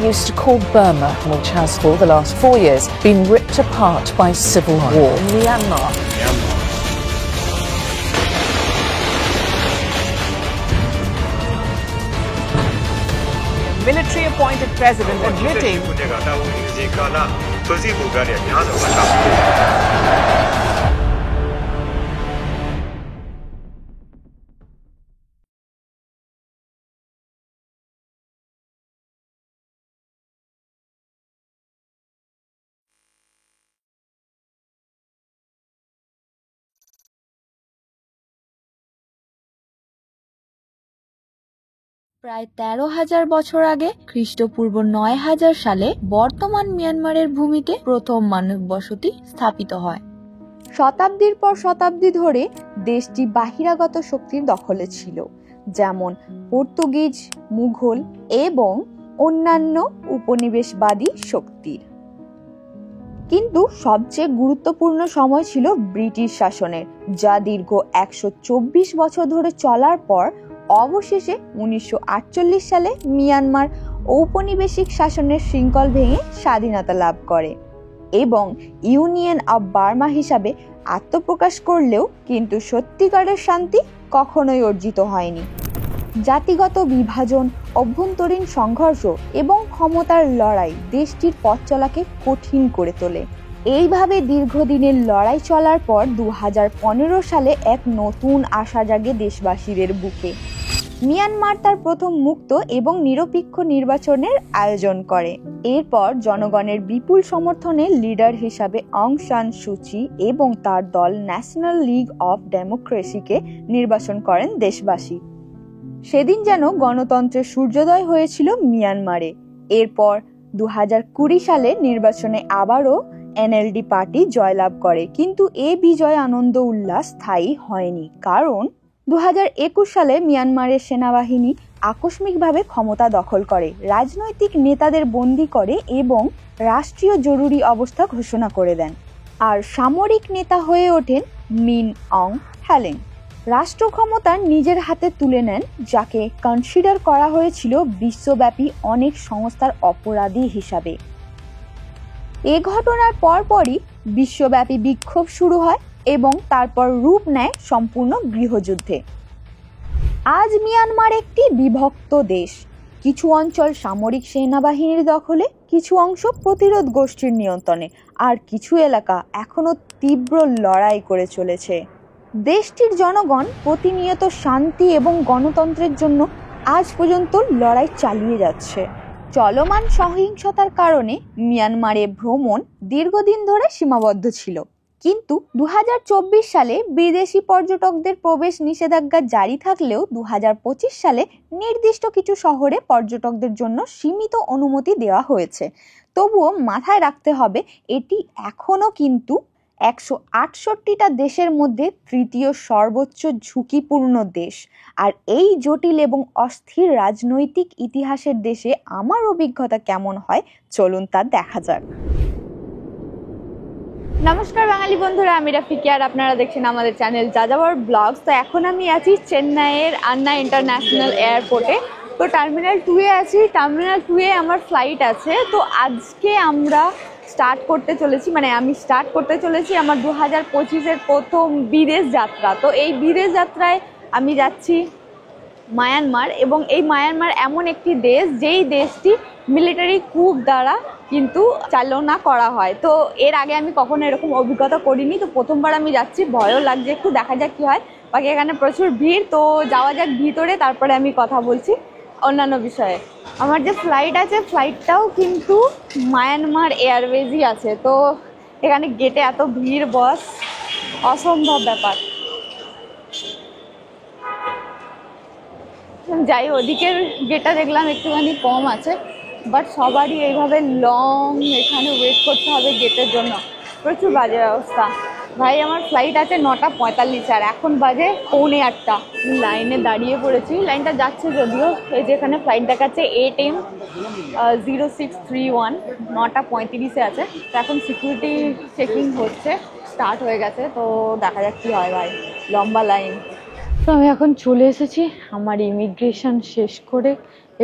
used to call Burma, which has for the last 4 years been ripped apart by civil war. Myanmar. Military-appointed president admitting প্রায় ১৩,০০০ বছর আগে খ্রিস্টপূর্ব ৯,০০০ সালে বর্তমান মিয়ানমারের ভূমিতে প্রথম মানব বসতি স্থাপিত হয়। শতাব্দীর পর শতাব্দী ধরে দেশটি বাহিরাগত শক্তির দখলে ছিল, যেমন পর্তুগিজ, মুঘল এবং অন্যান্য উপনিবেশবাদী শক্তির। কিন্তু সবচেয়ে গুরুত্বপূর্ণ সময় ছিল ব্রিটিশ শাসনের, যা দীর্ঘ ১২৪ বছর ধরে চলার পর অবশেষে ১৯৪৮ সালে মিয়ানমার ঔপনিবেশিক শাসনের শৃঙ্খল ভেঙে স্বাধীনতা লাভ করে এবং ইউনিয়ন অব বার্মা হিসাবে আত্মপ্রকাশ করলেও কিন্তু সত্যিকারের শান্তি কখনোই অর্জিত হয়নি। জাতিগত বিভাজন, অভ্যন্তরীণ সংঘর্ষ এবং ক্ষমতার লড়াই দেশটির পথ চলাকে কঠিন করে তোলে। এইভাবে দীর্ঘদিনের লড়াই চলার পর ২০১৫ সালে এক নতুন আশা জাগে দেশবাসীদের বুকে। মিয়ানমার তার প্রথম মুক্ত এবং নিরপেক্ষ নির্বাচনের আয়োজন করে। এরপর জনগণের বিপুল সমর্থনে লিডার হিসাবে অং সান সুচি এবং তার দল ন্যাশনাল লিগ অফ ডেমোক্রেসিকে নির্বাচন করেন দেশবাসী। সেদিন যেন গণতন্ত্রের সূর্যোদয় হয়েছিল মিয়ানমারে। এরপর ২০২০ সালে নির্বাচনে আবারও এনএলডি পার্টি জয়লাভ করে, কিন্তু এ বিজয় আনন্দ উল্লাস স্থায়ী হয়নি, কারণ ২০২১ সালে মিয়ানমারের সেনাবাহিনী আকস্মিকভাবে ক্ষমতা দখল করে, রাজনৈতিক নেতাদের বন্দী করে এবং রাষ্ট্রীয় জরুরি অবস্থা ঘোষণা করে দেন। আর সামরিক নেতা হয়ে ওঠেন মিন অং হ্যালেং। রাষ্ট্র ক্ষমতা নিজের হাতে তুলে নেন, যাকে কনসিডার করা হয়েছিল বিশ্বব্যাপী অনেক সংস্থার অপরাধী হিসাবে। এ ঘটনার পরপরই বিশ্বব্যাপী বিক্ষোভ শুরু হয় এবং তারপর রূপ নেয় সম্পূর্ণ গৃহযুদ্ধে। আজ মিয়ানমার একটি বিভক্ত দেশ। কিছু অঞ্চল সামরিক সেনাবাহিনীর দখলে, কিছু অংশ প্রতিরোধ গোষ্ঠীর নিয়ন্ত্রণে, আর কিছু এলাকা এখনো তীব্র লড়াই করে চলেছে। দেশটির জনগণ প্রতিনিয়ত শান্তি এবং গণতন্ত্রের জন্য আজ পর্যন্ত লড়াই চালিয়ে যাচ্ছে। চলমান সহিংসতার কারণে মিয়ানমারে ভ্রমণ দীর্ঘদিন ধরে সীমাবদ্ধ ছিল, কিন্তু ২০২৪ সালে বিদেশি পর্যটকদের প্রবেশ নিষেধাজ্ঞা জারি থাকলেও ২০২৫ সালে নির্দিষ্ট কিছু শহরে পর্যটকদের জন্য সীমিত অনুমতি দেওয়া হয়েছে। তবুও মাথায় রাখতে হবে, এটি এখনও কিন্তু ১৬৮টা দেশের মধ্যে তৃতীয় সর্বোচ্চ ঝুঁকিপূর্ণ দেশ। আর এই জটিল এবং অস্থির রাজনৈতিক ইতিহাসের দেশে আমার অভিজ্ঞতা কেমন হয়, চলুন তা দেখা যাক। নমস্কার বাঙালি বন্ধুরা, আমি রাফিকি আর আপনারা দেখছেন আমাদের চ্যানেল যাযাবর ব্লগস। তো এখন আমি আছি চেন্নাইয়ের আন্না ইন্টারন্যাশনাল এয়ারপোর্টে। তো টার্মিনাল 2-এ আছি। টার্মিনাল 2-এ আমার ফ্লাইট আছে। তো আজকে আমরা আমি স্টার্ট করতে চলেছি আমার 2025-এর প্রথম বিদেশ যাত্রা। তো এই বিদেশ যাত্রায় আমি যাচ্ছি মায়ানমার, এবং এই মায়ানমার এমন একটি দেশ যেই দেশটি মিলিটারি কুপ দ্বারা কিন্তু চালনা করা হয়। তো এর আগে আমি কখনো এরকম অভিজ্ঞতা করিনি, তো প্রথমবার আমি যাচ্ছি, ভয়ও লাগছে একটু, দেখা যাক কী হয়। বাকি এখানে প্রচুর ভিড়, তো যাওয়া যাক ভিতরে, তারপরে আমি কথা বলছি অন্যান্য বিষয়ে। আমার যে ফ্লাইট আছে, ফ্লাইটটাও কিন্তু মায়ানমার এয়ারওয়েজই আছে। তো এখানে গেটে এত ভিড়, বস অসম্ভব ব্যাপার। যাই, ওদিকের গেটটা দেখলাম একটুখানি কম আছে, বাট সবারই এইভাবে লং এখানে ওয়েট করতে হবে গেটের জন্য, প্রচুর বাজে অবস্থা। ভাই আমার ফ্লাইট আছে 9:45 আর এখন বাজে 7:45। লাইনে দাঁড়িয়ে পড়েছি, লাইনটা যাচ্ছে যদিও, এই যে এখানে ফ্লাইট দেখাচ্ছে 8M0631, 9:35-এ আছে। তো এখন সিকিউরিটি চেকিং হচ্ছে, স্টার্ট হয়ে গেছে, তো দেখা যাক কী হয়। ভাই লম্বা লাইন। তো আমি এখন চলে এসেছি আমার ইমিগ্রেশন শেষ করে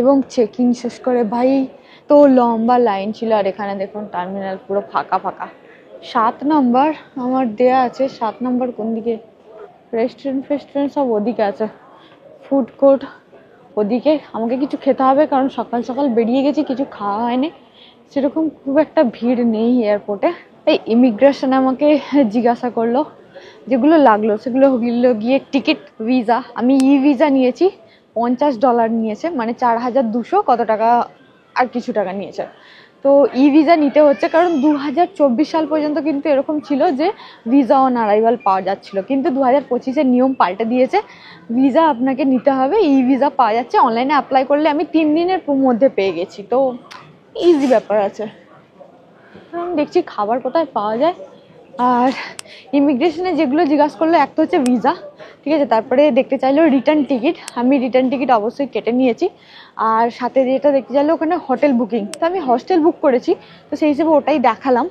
এবং চেকিং শেষ করে। ভাই তো লম্বা লাইন ছিল। আর এখানে দেখুন টার্মিনাল পুরো ফাঁকা ফাঁকা। 7 নম্বর আমার দেয়া আছে। 7 নম্বর কোন দিকে? রেস্টুরেন্ট সব ওদিকে আছে, ফুড কোর্ট ওদিকে। আমাকে কিছু খেতে হবে কারণ সকাল সকাল বেরিয়ে গেছি, কিছু খাওয়া হয়নি। সেরকম খুব একটা ভিড় নেই এয়ারপোর্টে। এই ইমিগ্রেশন আমাকে জিজ্ঞাসা করলো, যেগুলো লাগলো সেগুলো হলো গিয়ে টিকিট, ভিসা। আমি ভিসা নিয়েছি, $50 নিয়েছে, মানে 4200 কত টাকা আর কিছু টাকা নিয়েছে। তো ভিসা নিতে হচ্ছে কারণ 2024 সাল পর্যন্ত কিন্তু এরকম ছিল যে ভিসা অন অ্যারাইভাল পাওয়া যাচ্ছিল, কিন্তু 2025-এর নিয়ম পাল্টে দিয়েছে। ভিসা আপনাকে নিতে হবে, ভিসা পাওয়া যাচ্ছে। অনলাইনে অ্যাপ্লাই করলে আমি 3 দিনের মধ্যে পেয়ে গেছি, তো ইজি ব্যাপার আছে। দেখছি খাবার কোথায় পাওয়া যায়। আর ইমিগ্রেশনে যেগুলো জিজ্ঞাসা করলো, একটা হচ্ছে ভিসা, ঠিক আছে, তারপরে দেখতে চাইলো রিটার্ন টিকিট। আমি রিটার্ন টিকিট অবশ্যই কেটে নিয়েছি। আর সাথে যেটা দেখতে চাইলো ওখানে হোটেল বুকিং, তো আমি হস্টেল বুক করেছি, তো সেই হিসেবে ওটাই দেখালাম।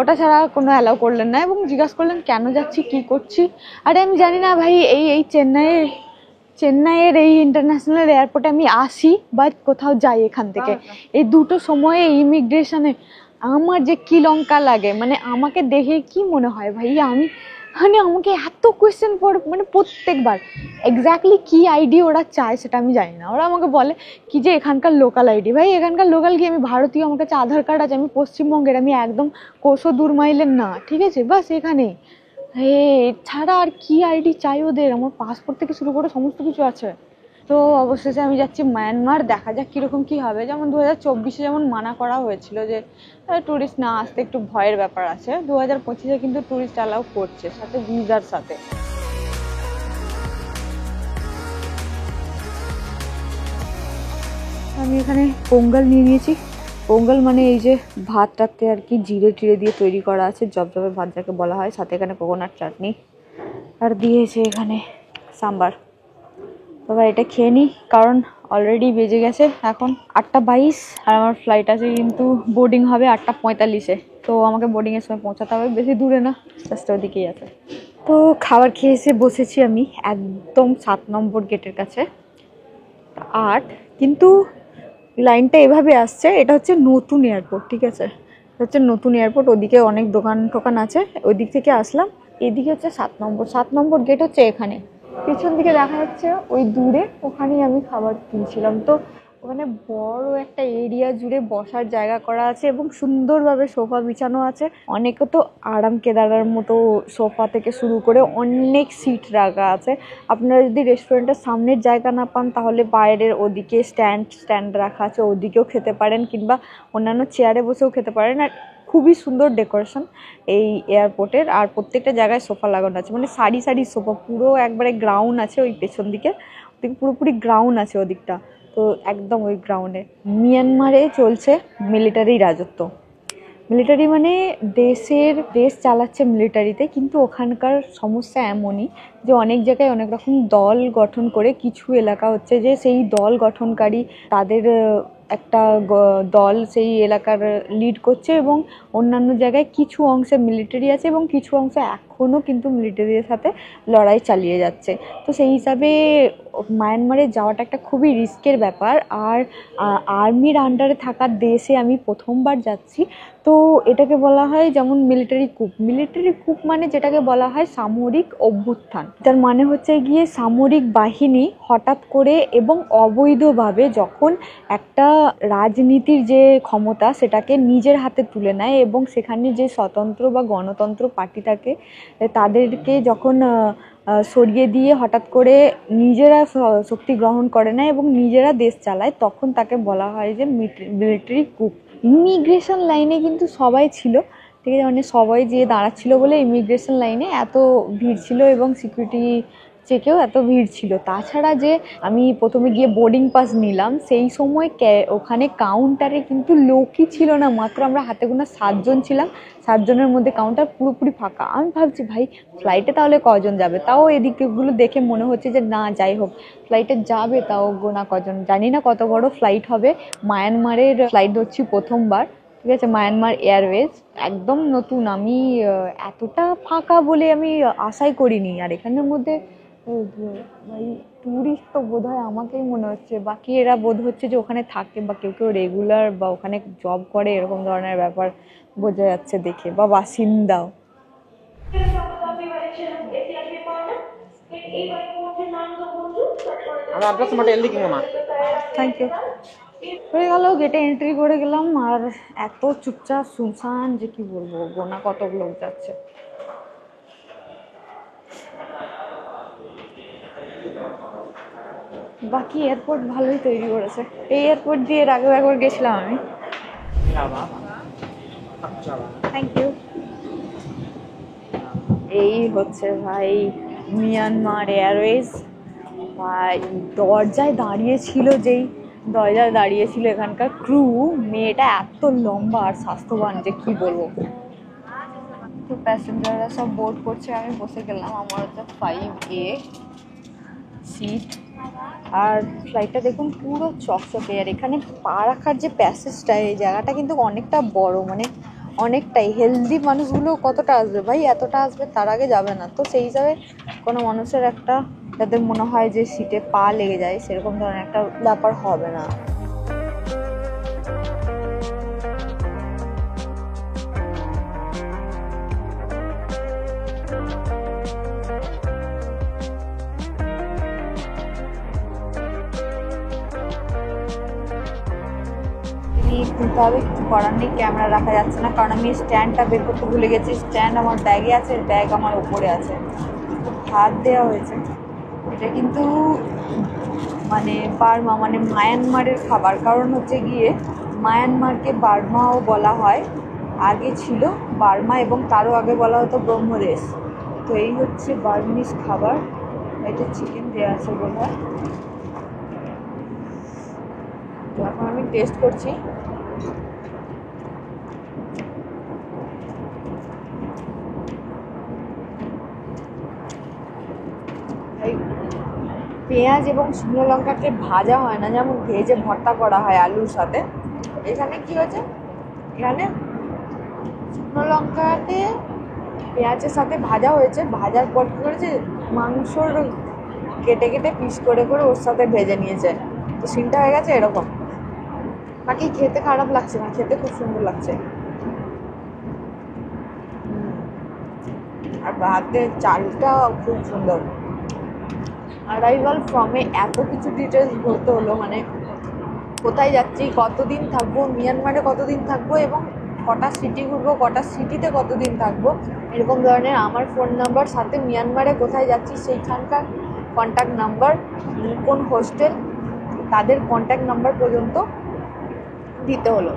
ওটা ছাড়া কোনো অ্যালাউ করলেন না এবং জিজ্ঞাসা করলেন কেন যাচ্ছি, কি করছি। আরে আমি জানি না ভাই, এই চেন্নাইয়ের এই ইন্টারন্যাশনাল এয়ারপোর্টে আমি আসি বা কোথাও যাই এখান থেকে, এই দুটো সময়ে ইমিগ্রেশনে আমার যে কি লঙ্কা লাগে। মানে আমাকে দেখে কি মনে হয় ভাই, আমাকে এত কোয়েশ্চেন মানে প্রত্যেকবার এক্স্যাক্টলি কি আইডি ওরা চায় সেটা আমি জানি না। ওরা আমাকে বলে কি যে এখানকার লোকাল আইডি। ভাই এখানকার লোকাল কি? আমি ভারতীয়, আমার কাছে আধার কার্ড আছে, আমি পশ্চিমবঙ্গের, আমি একদম কোশো দূর মাইলের না, ঠিক আছে, বাস এখানেই। এছাড়া আর কি আইডি চাই ওদের? আমার পাসপোর্ট থেকে শুরু করে সমস্ত কিছু আছে। তো অবশেষে আমি যাচ্ছি মায়ানমার, দেখা যাক কিরকম কি হবে। যেমন 2024-এ যেমন মানা করা হয়েছিল যে টুরিস্ট না আসতে, একটু ভয়ের ব্যাপার আছে। 2025-এ কিন্তু টুরিস্ট অ্যালাউ করছে, সাথে ভিসার সাথে। আমি এখানে পোঙ্গল নিয়ে নিয়েছি। পোঙ্গল মানে এই যে ভাতটাতে আর কি জিরে টিরে দিয়ে তৈরি করা আছে, জবজবে ভাত যাকে বলা হয়, সাথে এখানে কোকোনাট চাটনি আর দিয়েছে এখানে সাম্বার। তবে এটা খেয়ে নিই কারণ অলরেডি বেজে গেছে এখন 8:22 আর আমার ফ্লাইট আছে কিন্তু বোর্ডিং হবে 8:45-এ। তো আমাকে বোর্ডিংয়ের সময় পৌঁছাতে হবে, বেশি দূরে না, জাস্ট ওদিকেই আছে। তো খাবার খেয়ে এসে বসেছি আমি একদম 7 নম্বর গেটের কাছে। কিন্তু লাইনটা এভাবে আসছে, এটা হচ্ছে নতুন এয়ারপোর্ট, ঠিক আছে, এটা হচ্ছে নতুন এয়ারপোর্ট। ওদিকে অনেক দোকান টোকান আছে, ওই দিক থেকে আসলাম। এদিকে হচ্ছে 7 নম্বর গেট হচ্ছে এখানে। পিছন দিকে দেখা যাচ্ছে ওই দূরে, ওখানেই আমি খাবার কিনছিলাম। তো ওখানে বড় একটা এরিয়া জুড়ে বসার জায়গা করা আছে এবং সুন্দরভাবে সোফা বিছানো আছে। অনেকে তো আরাম কেদারার মতো সোফা থেকে শুরু করে অনেক সিট রাখা আছে। আপনারা যদি রেস্টুরেন্টের সামনের জায়গা না পান তাহলে বাইরের ওদিকে স্ট্যান্ড রাখা আছে, ওদিকেও খেতে পারেন, কিংবা অন্যান্য চেয়ারে বসেও খেতে পারেন। আর খুবই সুন্দর ডেকোরেশন এই এয়ারপোর্টের। আর প্রত্যেকটা জায়গায় সোফা লাগানো আছে, মানে সারি সারি সোফা, পুরো একবারে গ্রাউন্ড আছে ওই পেছন দিকে, ওদিকে পুরোপুরি গ্রাউন্ড আছে ওদিকটা। তো একদম ওই গ্রাউন্ডে মিয়ানমারে চলছে মিলিটারি রাজত্ব। মিলিটারি মানে দেশ চালাচ্ছে মিলিটারিতে, কিন্তু ওখানকার সমস্যা এমনই যে অনেক জায়গায় অনেক রকম দল গঠন করে, কিছু এলাকা হচ্ছে যে সেই দল গঠনকারী তাদের একটা দল সেই এলাকার লিড করছে, এবং অন্যান্য জায়গায় কিছু অংশে মিলিটারি আছে এবং কিছু অংশে এখনও কিন্তু মিলিটারির সাথে লড়াই চালিয়ে যাচ্ছে। তো সেই হিসাবে মায়ানমারে যাওয়াটা একটা খুবই রিস্কের ব্যাপার। আর আর্মির আন্ডারে থাকা দেশে আমি প্রথমবার যাচ্ছি। তো এটাকে বলা হয় যেমন মিলিটারি কুপ মানে যেটাকে বলা হয় সামরিক অভ্যুত্থান। তার মানে হচ্ছে গিয়ে সামরিক বাহিনী হঠাৎ করে এবং অবৈধভাবে যখন একটা রাজনীতির যে ক্ষমতা সেটাকে নিজের হাতে তুলে নেয়, এবং সেখানে যে স্বতন্ত্র বা গণতন্ত্র পার্টি থাকে তাদেরকে যখন সরিয়ে দিয়ে হঠাৎ করে নিজেরা শক্তি গ্রহণ করে নেয় এবং নিজেরা দেশ চালায়, তখন তাকে বলা হয় যে মিলিটারি কুপ। ইমিগ্রেশন লাইনে কিন্তু সবাই ছিল, ঠিক আছে, মানে সবাই যেয়ে দাঁড়াচ্ছিল বলে ইমিগ্রেশন লাইনে এত ভিড় ছিল এবং সিকিউরিটি চেকেও এত ভিড় ছিল। তাছাড়া যে আমি প্রথমে গিয়ে বোর্ডিং পাস নিলাম, সেই সময় ওখানে কাউন্টারে কিন্তু লোকই ছিল না, মাত্র আমরা হাতে গোনা 7 জন ছিলাম। 7 জনের মধ্যে কাউন্টার পুরোপুরি ফাঁকা। আমি ভাবছি ভাই ফ্লাইটে তাহলে কজন যাবে, তাও এদিকেগুলো দেখে মনে হচ্ছে যে না, যাই হোক ফ্লাইটে যাবে তাও গোনা কজন, জানি না কত বড় ফ্লাইট হবে। মায়ানমারের ফ্লাইট ধরছি প্রথমবার, ঠিক আছে, মায়ানমার এয়ারওয়েজ, একদম নতুন। আমি এতটা ফাঁকা বলে আমি আশাই করিনি। আর এখানের মধ্যে ভাই ট্যুরিস্ট তো বোধহয় আমাকেই মনে হচ্ছে, বাকি এরা বোধ হচ্ছে যে ওখানে থাকে বা কেউ কেউ রেগুলার বা ওখানে জব করে এরকম ধরনের ব্যাপার বোঝা যাচ্ছে দেখে, বা বাসিন্দাও। Thank you. হয়ে গেল, গেটে এন্ট্রি করে গেলাম, আর এত চুপচাপ শুনশান যে কি বলবো, গোনা কতক লোক যাচ্ছে। বাকি এয়ারপোর্ট ভালোই তৈরি করেছে। এই এয়ারপোর্ট দিয়ে এর আগেও একবার গেছিলাম আমি। Thank you. এই হচ্ছে ভাই মিয়ানমার এয়ারওয়েজ। ভাই দরজায় দাঁড়িয়েছিল, এখানকার ক্রু, মেয়েটা এত লম্বা আর স্বাস্থ্যবান যে কি বলবো। তো প্যাসেঞ্জাররা সব বোর্ড করছে, আমি বসে গেলাম, আমার হচ্ছে 5A সিট। আর ফ্লাইটটা দেখুন পুরো চকচকে। আর এখানে পা রাখার যে প্যাসেজটা, এই জায়গাটা কিন্তু অনেকটা বড়, মানে অনেকটাই। হেলদি মানুষগুলো কতটা আসবে ভাই, এতটা আসবে, তার আগে যাবে না। তো সেই হিসাবে কোনো মানুষের একটা, যাদের মনে হয় যে সিটে পা লেগে যায়, সেরকম ধরনের একটা ব্যাপার হবে না। খুলতে হবে, কিছু করার নেই, ক্যামেরা রাখা যাচ্ছে না, কারণ আমি স্ট্যান্ডটা বের করতে ভুলে গেছি। স্ট্যান্ড আমার ব্যাগে আছে, ব্যাগ আমার উপরে আছে, হাত দেওয়া হয়েছে। এটা কিন্তু মানে বার্মা, মানে মায়ানমারের খাবার। কারণ হচ্ছে গিয়ে মায়ানমারকে বার্মাও বলা হয়, আগে ছিল বার্মা, এবং তারও আগে বলা হতো ব্রহ্মদেশ। তো এই হচ্ছে বার্মিজ খাবার। এটা চিকেন দেওয়া আছে বোধ হয়। তো এখন আমি টেস্ট করছি। পেঁয়াজ এবং শুকনো লঙ্কাকে ভাজা হয় না, যেমন ভেজে ভর্তা করা হয় আলুর সাথে। এখানে কি হয়েছে, এখানে শুকনো লঙ্কাতে পেঁয়াজের সাথে ভাজা হয়েছে, ভাজার পর কী করেছে, মাংসর কেটে কেটে পিস করে করে ওর সাথে ভেজে নিয়েছে। তো সিনটা হয়ে গেছে এরকম। বাকি খেতে খারাপ লাগছে না, খেতে খুব সুন্দর লাগছে। আর ভাতের চালটা খুব সুন্দর। অ্যারাইভাল ফর্মে এত কিছু ডিটেলস বলতে হলো, মানে কোথায় যাচ্ছি, কতদিন থাকবো, মিয়ানমারে কতদিন থাকবো, এবং কটা সিটি ঘুরবো, কটা সিটিতে কতদিন থাকবো, এরকম ধরনের আমার ফোন নাম্বার, সাথে মিয়ানমারে কোথায় যাচ্ছি সেইখানকার কন্ট্যাক্ট নাম্বার, কোন হোস্টেল, তাদের কন্ট্যাক্ট নাম্বার পর্যন্ত দিতে হলো।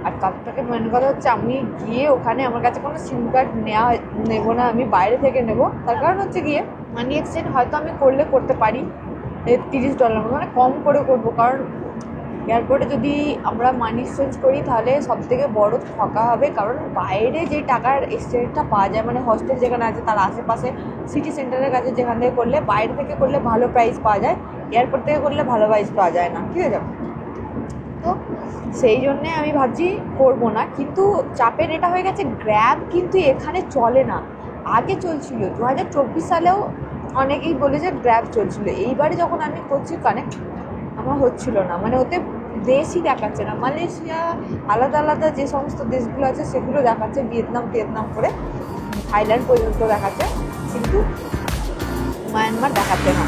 আর তার থেকে মেন কথা হচ্ছে, আমি গিয়ে ওখানে আমার কাছে কোনো সিম কার্ড নেবো না, আমি বাইরে থেকে নেব। তার কারণ হচ্ছে গিয়ে মানি এক্সচেঞ্জ হয়তো আমি করতে পারি $30, মানে কম করে করবো। কারণ এয়ারপোর্টে যদি আমরা মানি এক্সচেঞ্জ করি তাহলে সবথেকে বড় ঠকা হবে, কারণ বাইরে যে টাকার এক্সচেঞ্জটা পাওয়া যায়, মানে হস্টেল যেখানে আছে তার আশেপাশে সিটি সেন্টারের কাছে যেখান থেকে করলে, বাইরে থেকে করলে ভালো প্রাইস পাওয়া যায়, এয়ারপোর্ট থেকে করলে ভালো প্রাইস পাওয়া যায় না, ঠিক আছে। তো সেই জন্যে আমি ভাবছি করবো না। কিন্তু চাপের এটা হয়ে গেছে, গ্র্যাব কিন্তু এখানে চলে না। আগে চলছিল, 2024 সালেও অনেকেই বলে যে গ্র্যাব চলছিল। এইবারে যখন আমি করছি কানেক্ট, আমার হচ্ছিল না, মানে ওতে দেশই দেখাচ্ছে না। মালয়েশিয়া আলাদা আলাদা যে সমস্ত দেশগুলো আছে সেগুলো দেখাচ্ছে, ভিয়েতনাম করে থাইল্যান্ড পর্যন্ত দেখাচ্ছে, কিন্তু মায়ানমার দেখাচ্ছে না।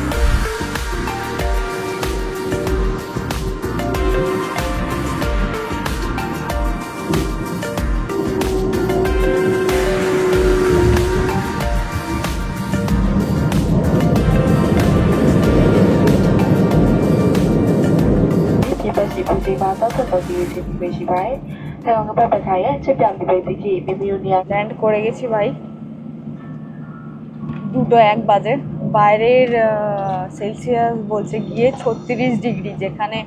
ল্যান্ড করে গেছি ভাই, 2:01 বাজে। বাইরের সেলসিয়াস বলছে গিয়ে 36 ডিগ্রি, যেখানে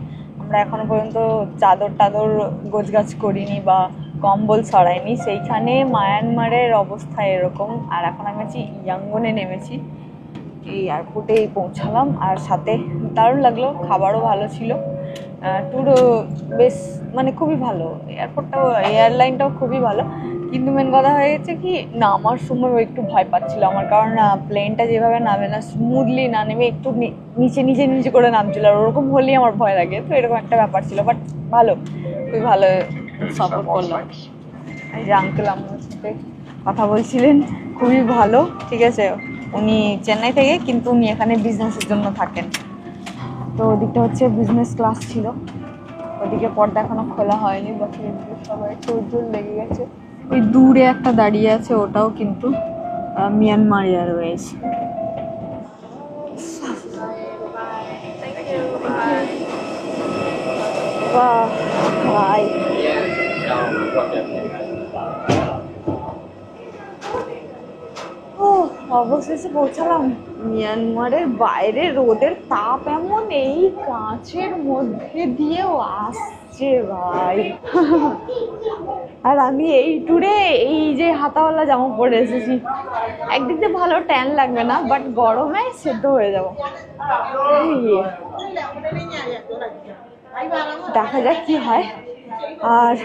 আমরা এখনো পর্যন্ত চাদর গোছগাছ করিনি বা কম্বল ছড়াইনি, সেইখানে মায়ানমারের অবস্থা এরকম। আর এখন আমি আছি ইয়াঙ্গনে, নেমেছি, এই এয়ারপোর্টেই পৌঁছালাম। আর সাথে দারুণ লাগলো, খাবারও ভালো ছিল, ট্যুরও বেশ, মানে খুবই ভালো, এয়ারপোর্টটাও, এয়ারলাইনটাও খুবই ভালো। কিন্তু মেন কথা হয়ে গেছে কি নামার সময় একটু ভয় পাচ্ছিল আমার, কারণ প্লেনটা যেভাবে নামে না, স্মুথলি না নেমে একটু নিচে নিচে নিচে করে নামছিল, আর ওরকম হলেই আমার ভয় লাগে। তো এরকম একটা ব্যাপার ছিল, বাট ভালো, খুবই ভালো সাপোর্ট করলাম। এই যে আঙ্কেল আমার সাথে কথা বলছিলেন, খুবই ভালো। ঠিক আছে, উনি চেন্নাই থেকে, কিন্তু উনি এখানে বিজনেসের জন্য থাকেন। তো ওদিকটা হচ্ছে বিজনেস ক্লাস ছিল, ওদিকে পর্দা এখনো খোলা হয়নি, বাকি সবাই তোড়জোড় লেগে গেছে। ওই দূরে একটা দাঁড়িয়ে আছে, ওটাও কিন্তু মিয়ানমার এয়ারওয়েজ। অবশেষে পৌঁছালাম মিয়ানমারের বাইরে। রোদের তাপ এমন, এই কাঁচের মধ্যে দিয়েও আসছে ভাই। আর আমি এই ট্যুরে এই যে হাতাওয়ালা জামা পরে এসেছি, একদিক দিয়ে ভালো ট্যান লাগবে না, বাট গরমে সেদ্ধ হয়ে যাবো। দেখা যাক কি হয়। আর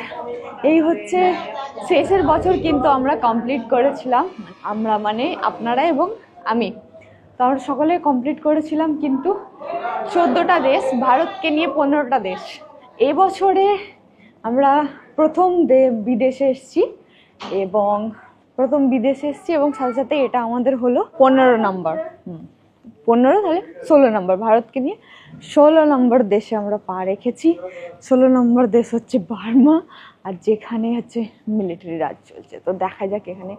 এই হচ্ছে শেষের বছর, কিন্তু আমরা কমপ্লিট করেছিলাম, আমরা মানে আপনারা এবং আমি, তো আমরা সকলে কমপ্লিট করেছিলাম কিন্তু 14টা দেশ, ভারতকে নিয়ে 15টা দেশ। এবছরে আমরা প্রথম বিদেশে এসেছি, এবং সাথে সাথে এটা আমাদের হলো 15 নম্বর, 15 তাহলে 16 নম্বর, ভারতকে নিয়ে 16 নম্বর দেশে আমরা পা রেখেছি। 16 নম্বর দেশ হচ্ছে বার্মা, আর যেখানে হচ্ছে মিলিটারি রাজ চলছে। তো দেখা যাক এখানে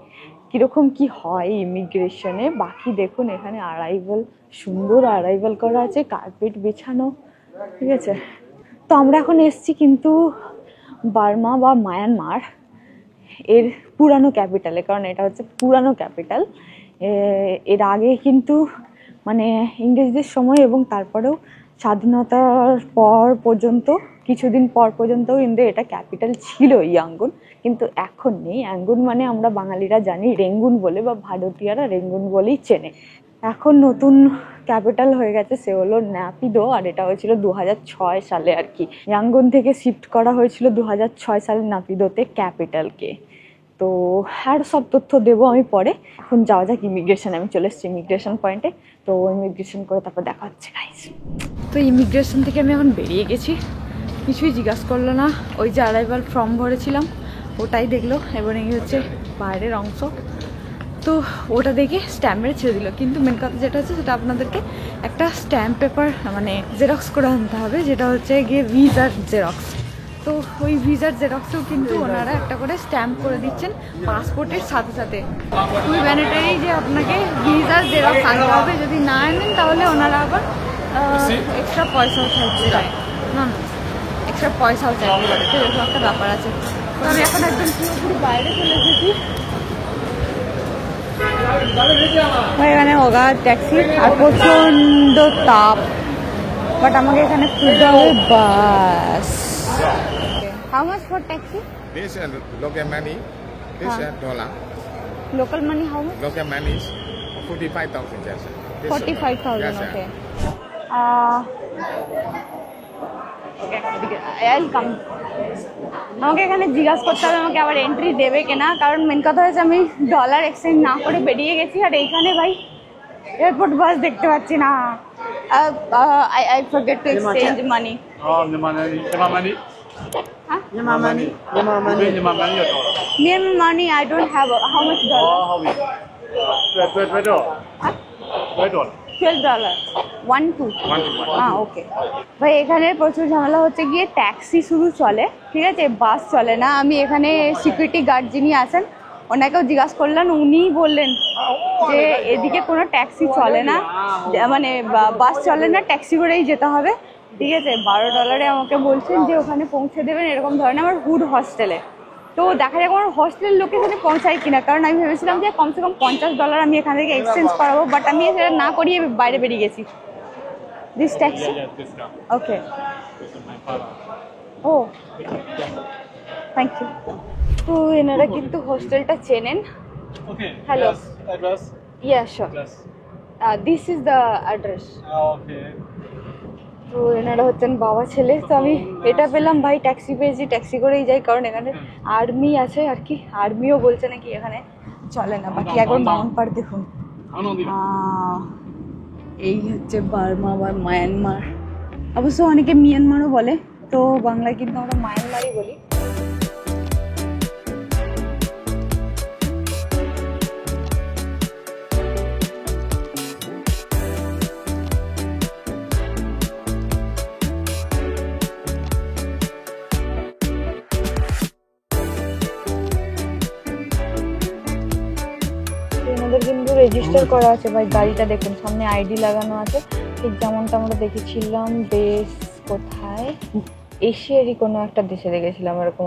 কীরকম কি হয় ইমিগ্রেশনে। বাকি দেখুন এখানে সুন্দর অ্যারাইভাল করা আছে, কার্পেট বিছানো, ঠিক আছে। তো আমরা এখন এসছি কিন্তু বার্মা বা মায়ানমার এর পুরানো ক্যাপিটালে, কারণ এটা হচ্ছে পুরানো ক্যাপিটাল। এর আগে কিন্তু মানে ইংরেজদের সময় এবং তারপরেও স্বাধীনতার পর পর্যন্ত, কিছুদিন পর পর্যন্তও কিন্তু এটা ক্যাপিটাল ছিল ইয়াঙ্গুন, কিন্তু এখন নেই। ইয়াঙ্গুন মানে আমরা বাঙালিরা জানি রেঙ্গুন বলে, বা ভারতীয়রা রেঙ্গুন বলেই চেনে। এখন নতুন ক্যাপিটাল হয়ে গেছে, সে হলো ন্যাপিদো, আর এটা হয়েছিল 2006 সালে আর কি। ইয়াঙ্গুন থেকে শিফট করা হয়েছিল 2006 সালে ন্যাপিদোতে ক্যাপিটালকে। তো আর সব তথ্য দেবো আমি পরে। এখন যাওয়া যাক ইমিগ্রেশন। আমি চলে এসেছি ইমিগ্রেশন পয়েন্টে, তো ইমিগ্রেশন করে তারপর দেখা হচ্ছে গাইস। তো ইমিগ্রেশন থেকে আমি এখন বেরিয়ে গেছি, কিছুই জিজ্ঞাসা করলো না, ওই যে অ্যারাইভাল ফর্ম ভরেছিলাম ওটাই দেখলো, এবং এই হচ্ছে বাইরের অংশ। তো ওটা দেখে স্ট্যাম্প মেরে ছেড়ে দিল, কিন্তু মেন কথা যেটা হচ্ছে সেটা আপনাদেরকে একটা স্ট্যাম্প পেপার মানে জেরক্স করে আনতে হবে, যেটা হচ্ছে গিয়ে ভিসার জেরক্স। তো ওই ভিসার জেরক্সেও কিন্তু ওনারা একটা করে স্ট্যাম্প করে দিচ্ছেন পাসপোর্টের সাথে সাথে। খুবই ম্যান্ডেটরি যে আপনাকে ভিসার জেরক্স আনতে হবে, যদি না আনেন তাহলে ওনারা আবার এক্সট্রা পয়সাও চাইতে চায়, না এক্সট্রা পয়সাও চাইতে পারে। তো এরকম একটা ব্যাপার আছে। তো আমি এখন একদম পুরোপুরি বাইরে চলে এসেছি, এখানে ওগা ট্যাক্সি, আর প্রচণ্ড তাপ, বাট আমাকে এখানে খুঁজতে হবে বাস। How much for taxi? This local money, this dollar. Local money how much? Local money is 45,000 yes. 45,000, yes, okay. Okay, I'll come. আমাকে এখানে জিজ্ঞাসা করতে হবে আমাকে আবার এন্ট্রি দেবে কিনা, কারণ মেন কথা হয়েছে আমি ডলার এক্সচেঞ্জ না করে বেরিয়ে গেছি, আর এইখানে ভাই এয়ারপোর্ট বাস দেখতে পাচ্ছি না। I forget to exchange money. Myanmar money. Huh? Myanmar money. Myanmar money. Myanmar money or dollar? Myanmar money I don't have. How much dollar? Oh, how much? $12. Huh? $12. $12. 1 2. ওকে ভাই, এখানে প্রচুর ঝামেলা হচ্ছে গিয়ে ট্যাক্সি শুধু চলে, ঠিক আছে, বাস চলে না। আমি এখানে সিকিউরিটি গার্ড যিনি আছেন ওনাকেও জিজ্ঞাসা করলাম, উনি বললেন যে এদিকে কোনো ট্যাক্সি চলে না, মানে বাস চলে না, ট্যাক্সি করেই যেতে হবে, ঠিক আছে। $12 আমাকে বলছেন যে ওখানে পৌঁছে দেবেন, এরকম ধরনের আমার হুড হস্টেলে। তো দেখা যাক আমার হস্টেলের লোকেশনে পৌঁছায় কিনা, কারণ আমি ভেবেছিলাম যে কমসে কম $50 আমি এখান থেকে এক্সচেঞ্জ করাবো, বাট আমি সেটা না করিয়ে বাইরে বেরিয়ে গেছি। দিস ট্যাক্সি ওকে, ও থ্যাংক ইউ। তো এনারা কিন্তু হোস্টেলটা চেনেন। Okay. Hello. Yes. Address. Yeah, sure. Yes. This is the address. Okay. তো তো এনারা হচ্ছেন বাবা ছেলে। তো আমি এটা পেলাম, ভাই ট্যাক্সি পেয়েছি, ট্যাক্সি করেই যাই কারণ এখানে আর্মি আছে আর কি। আর্মিও বলছে নাকি এখানে চলে না। বাকি একবার মাউন্ট পার্ক দেখুন। এই হচ্ছে বার্মা বা মায়ানমার, অবশ্য অনেকে মিয়ানমারও বলে, তো বাংলায় কিন্তু আমরা মায়ানমারই বলি। এনাদের কিন্তু রেজিস্টার করা আছে ভাই। গাড়িটা দেখুন, সামনে আইডি লাগানো আছে, ঠিক যেমনটা আমরা দেখেছিলাম বেশ কোথায় এশিয়ারই কোনো একটা দেশে দেখেছিলাম এরকম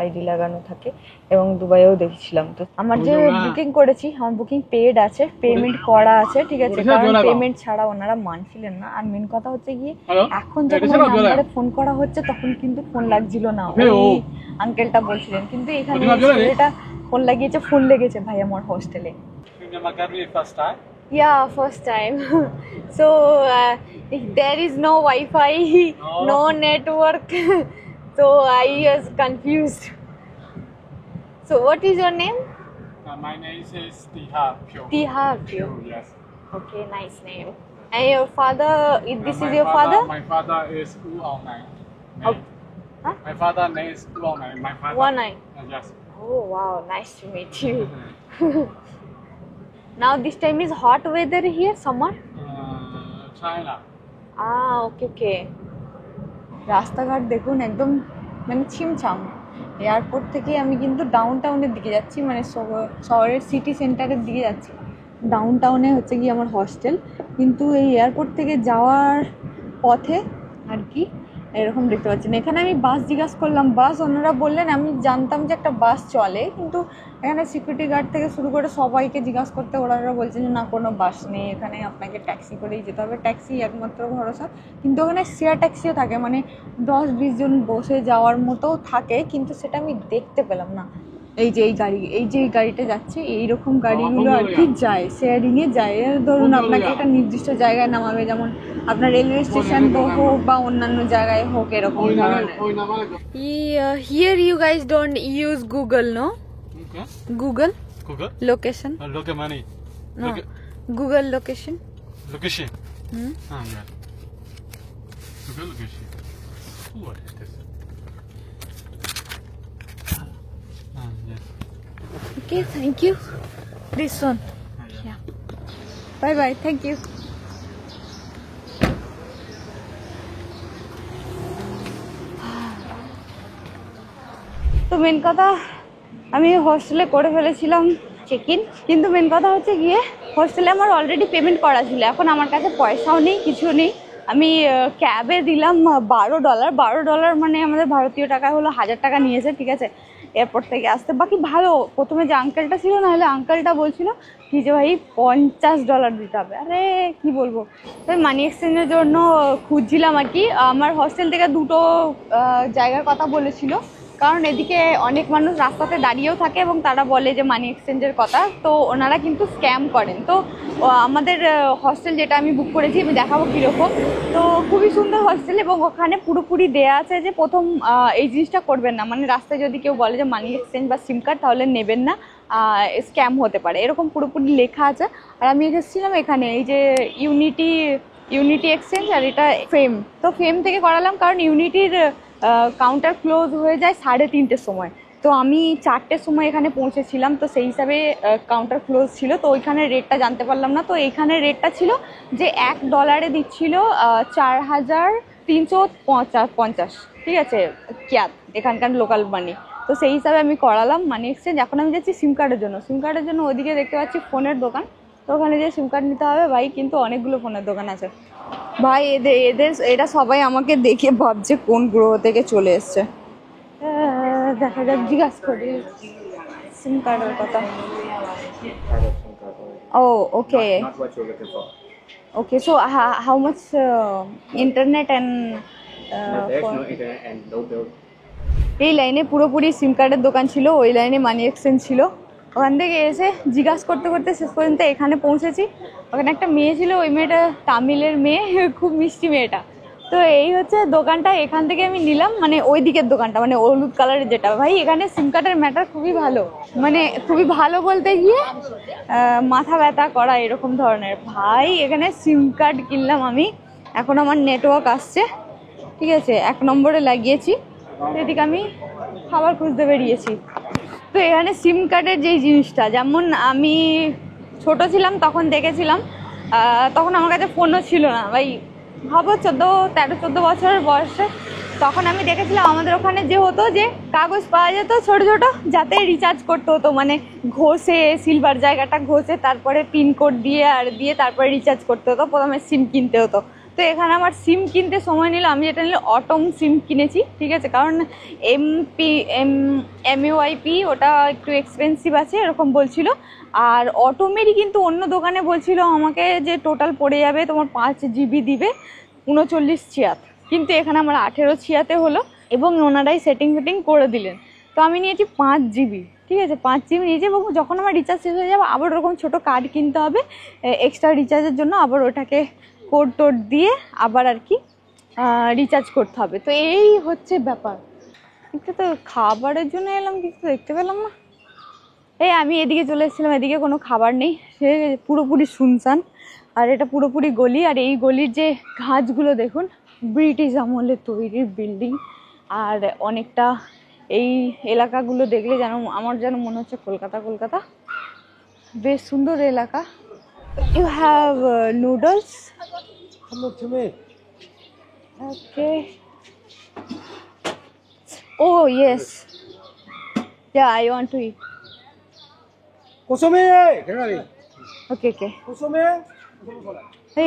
আইডি লাগানো থাকে, এবং দুবাইয়েও দেখেছিলাম। তো আমার যে বুকিং করেছি, আমার বুকিং পেড আছে, পেমেন্ট করা আছে, ঠিক আছে, কারণ পেমেন্ট ছাড়া ওনারা মানছিলেন না। আর মেন কথা হচ্ছে গিয়ে এখন যখন নাম্বারে ফোন করা হচ্ছে তখন কিন্তু ফোন লাগছিল না, ওই আঙ্কেলটা বলছিলেন। কিন্তু এখানে এটা ফোন লাগিয়েছে, ফোন লেগেছে ভাই আমার হোস্টেলে। Yeah, first time. So there is no Wi-Fi, no network. So I was confused. So what is your name? My name is Tiha Pyo. Tiha Pyo. Yes. Okay, nice name. And your father? This is your father? My father is Wu Aonai. Oh. Huh? My father name is Wu Aonai. My father. Wanai. Yes. Oh wow, nice to meet you. Now this time is hot weather here, summer? China. ওকে ওকে। রাস্তাঘাট দেখুন একদম মানে ছিমছাম। Airport থেকে আমি কিন্তু down টাউনের দিকে যাচ্ছি, মানে শহরের সিটি সেন্টারের দিকে যাচ্ছি। ডাউন টাউনে হচ্ছে কি আমার হস্টেল, কিন্তু এই এয়ারপোর্ট থেকে যাওয়ার পথে আর কি এরকম দেখতে পাচ্ছেন। এখানে আমি বাস জিজ্ঞাসা করলাম, বাস ওনারা বললেন, আমি জানতাম যে একটা বাস চলে, কিন্তু এখানে সিকিউরিটি গার্ড থেকে শুরু করে সবাইকে জিজ্ঞাসা করতে ওনারা বলছেন যে না কোনো বাস নেই, এখানে আপনাকে ট্যাক্সি করেই যেতে হবে, ট্যাক্সি একমাত্র ভরসা। কিন্তু ওখানে শেয়ার ট্যাক্সিও থাকে, মানে 10-20 জন বসে যাওয়ার মতো থাকে, কিন্তু সেটা আমি দেখতে পেলাম না। এই যে এই গাড়িটা যাচ্ছে, এইরকম গাড়িগুলো আর কি যায়, শেয়ারিংয়ে যায়। ধরুন আপনাকে একটা নির্দিষ্ট জায়গায় নামাবে, যেমন আপনার রেলওয়ে স্টেশন হোক বা অন্যান্য জায়গায় হোক, এরকম ধরনের। Here you guys don't use Google, no? Okay. Google location. Look at money. No. Google location. Location. Yeah. Google location. What is this? Yes. Okay, thank you. This one. Yeah. Bye bye. Thank you. তো main কথা আমি হোস্টেলে করে ফেলেছিলাম check in, কিন্তু main কথা হচ্ছে গিয়ে হোস্টেলে আমার অলরেডি পেমেন্ট করা ছিল, এখন আমার কাছে পয়সাও নেই, কিছু নেই। আমি ক্যাবে দিলাম $12 মানে আমাদের ভারতীয় টাকায় হলো 1000 টাকা নিয়েছে, ঠিক আছে, এয়ারপোর্ট থেকে আসতে। বাকি ভালো, প্রথমে যে আঙ্কেলটা ছিল না হলে আঙ্কেলটা বলছিল কি যে ভাই $50 দিতে হবে। আরে কি বলবো, তো মানি এক্সচেঞ্জের জন্য খুঁজছিলাম আর কি। আমার হোস্টেল থেকে দুটো জায়গার কথা বলেছিল, কারণ এদিকে অনেক মানুষ রাস্তাতে দাঁড়িয়েও থাকে এবং তারা বলে যে মানি এক্সচেঞ্জের কথা, তো ওনারা কিন্তু স্ক্যাম করেন। তো আমাদের হস্টেল যেটা আমি বুক করেছি, আমি দেখাবো কীরকম। তো খুবই সুন্দর হস্টেল, এবং ওখানে পুরোপুরি দেয়া আছে যে প্রথম এই জিনিসটা করবেন না, মানে রাস্তায় যদি কেউ বলে যে মানি এক্সচেঞ্জ বা সিম কার্ড, তাহলে নেবেন না, স্ক্যাম হতে পারে, এরকম পুরোপুরি লেখা আছে। আর আমি এসেছিলাম এখানে, এই যে ইউনিটি এক্সচেঞ্জ, আর এটা ফেম। তো ফেম থেকে করালাম, কারণ ইউনিটির কাউন্টার ক্লোজ হয়ে যায় 3:30-র সময়। তো আমি 4টের সময় এখানে পৌঁছেছিলাম, তো সেই হিসাবে কাউন্টার ক্লোজ ছিল, তো ওইখানে রেটটা জানতে পারলাম না। তো এইখানে রেটটা ছিল যে $1 দিচ্ছিল 4350, ঠিক আছে, ক্যাত, এখানকার লোকাল মানি। তো সেই হিসাবে আমি করালাম মানি এক্সচেঞ্জ। এখন আমি যাচ্ছি সিম কার্ডের জন্য। ওদিকে দেখতে পাচ্ছি ফোনের দোকান, তো ওখানে যে সিম কার্ড নিতে হবে ভাই, কিন্তু অনেকগুলো ফোনের দোকান আছে ভাই। এরা সবাই আমাকে দেখে ভাবছে কোন গ্রহ থেকে চলে এসছে। দেখা যাক, জিজ্ঞাসা করি সিম কার্ডের কথা। ও ওকে Not what you're looking for. Okay, so how much internet and There's no internet and no bill. এই লাইনে পুরোপুরি সিম কার্ডের দোকান ছিল, ওই লাইনে মানি এক্সচেঞ্জ ছিল। ওখান থেকে এসে জিজ্ঞাসা করতে করতে শেষ পর্যন্ত এখানে পৌঁছেছি। ওখানে একটা মেয়ে ছিল, ওই মেয়েটা তামিলের মেয়ে, খুব মিষ্টি মেয়েটা। তো এই হচ্ছে দোকানটা, এখান থেকে আমি নিলাম, মানে ওই দিকের দোকানটা, মানে হলুদ কালারের যেটা। ভাই এখানে সিম কার্ডের ম্যাটার খুবই ভালো, মানে খুবই ভালো বলতে গিয়ে মাথা ব্যথা করা এরকম ধরনের। ভাই এখানে সিম কার্ড কিনলাম আমি, এখন আমার নেটওয়ার্ক আসছে, ঠিক আছে, 1 নম্বরে লাগিয়েছি। এদিকে আমি খাবার খুঁজতে বেরিয়েছি। তো এখানে সিম কার্ডের যেই জিনিসটা, যেমন আমি ছোট ছিলাম তখন দেখেছিলাম, তখন আমার কাছে ফোনও ছিল না ভাই, ভাবো 13-14 বছরের বয়সে, তখন আমি দেখেছিলাম আমাদের ওখানে যে হতো যে কাগজ পাওয়া যেত ছোট ছোট, যাতে রিচার্জ করতে হতো, মানে ঘষে সিলভার জায়গাটা ঘষে তারপরে পিনকোড দিয়ে আর দিয়ে তারপরে রিচার্জ করতে হতো, প্রথমে সিম কিনতে হতো। তো এখানে আমার সিম কিনতে সময় নিল, আমি যেটা নিল অটম সিম কিনেছি, ঠিক আছে, কারণ MUIP ওটা একটু এক্সপেন্সিভ আছে এরকম বলছিল। আর অটোমেরই কিন্তু অন্য দোকানে বলছিল আমাকে যে টোটাল পড়ে যাবে তোমার 5 GB দিবে 39 ছিয়াত, কিন্তু এখানে আমার 18 ছিয়াতে হলো এবং ওনারাই সেটিং করে দিলেন। তো আমি নিয়েছি 5 GB, ঠিক আছে, 5 GB নিয়েছি, এবং যখন আমার রিচার্জ শেষ হয়ে যাবে আবার ওরকম ছোটো কার্ড কিনতে হবে এক্সট্রা রিচার্জের জন্য, আবার ওটাকে কোড টোড দিয়ে আবার আর কি রিচার্জ করতে হবে। তো এই হচ্ছে ব্যাপার। কিন্তু তো খাবারের জন্য এলাম, কিছু দেখতে পেলাম না। এই আমি এদিকে চলে এসেছিলাম, এদিকে কোনো খাবার নেই, সে পুরোপুরি শুনশান, আর এটা পুরোপুরি গলি। আর এই গলির যে গাছগুলো দেখুন, ব্রিটিশ আমলে তৈরি বিল্ডিং, আর অনেকটা এই এলাকাগুলো দেখলে যেন আমার যেন মনে হচ্ছে কলকাতা। বেশ সুন্দর এলাকা। You have noodles? ওকে, ও yes, yeah, I want to eat. Okay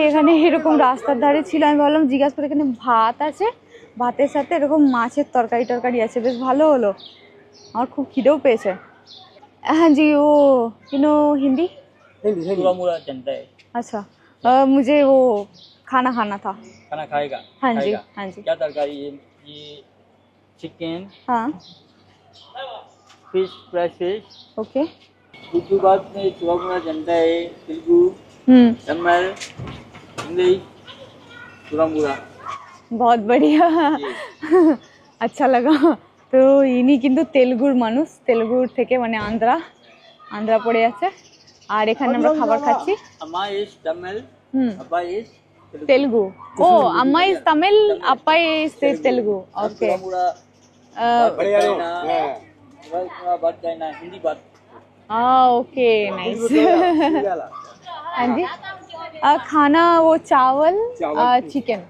এখানে এরকম রাস্তার ধারে ছিল, আমি ভাবলাম জিজ্ঞাসা করে, এখানে ভাত আছে, ভাতের সাথে এরকম মাছের তরকারি আছে, বেশ ভালো হলো, আমার খুব খিদেও পেয়েছে। হ্যাঁ জি, ও হিন্দি अच्छा मुझे वो खाना था। खाना खाएगा? हाँ जी खाएगा। हाँ जी। क्या तरकारी? ये चिकन, हाँ fish, fresh fish. Okay. Urdu बात में चुरामुरा जनता है, तेलुगु, तमिल, इंग्लिश, चुरामुरा। बहुत बढ़िया अच्छा लगा। তো ইনি কিন্তু তেলুগুর মানুষ, তেলুগুর থেকে মানে আন্ধ্রা পড়ে আছে। আর এখানে আমরা খাবার খাচ্ছি। अम्मा इज तमिल, अब्बा इज तेलुगु। ओ अम्मा is Tamil, Appa is Telugu. Okay, बात करना हिंदी बात। ओके नाइस हाँ जी। खाना वो चावल चिकन।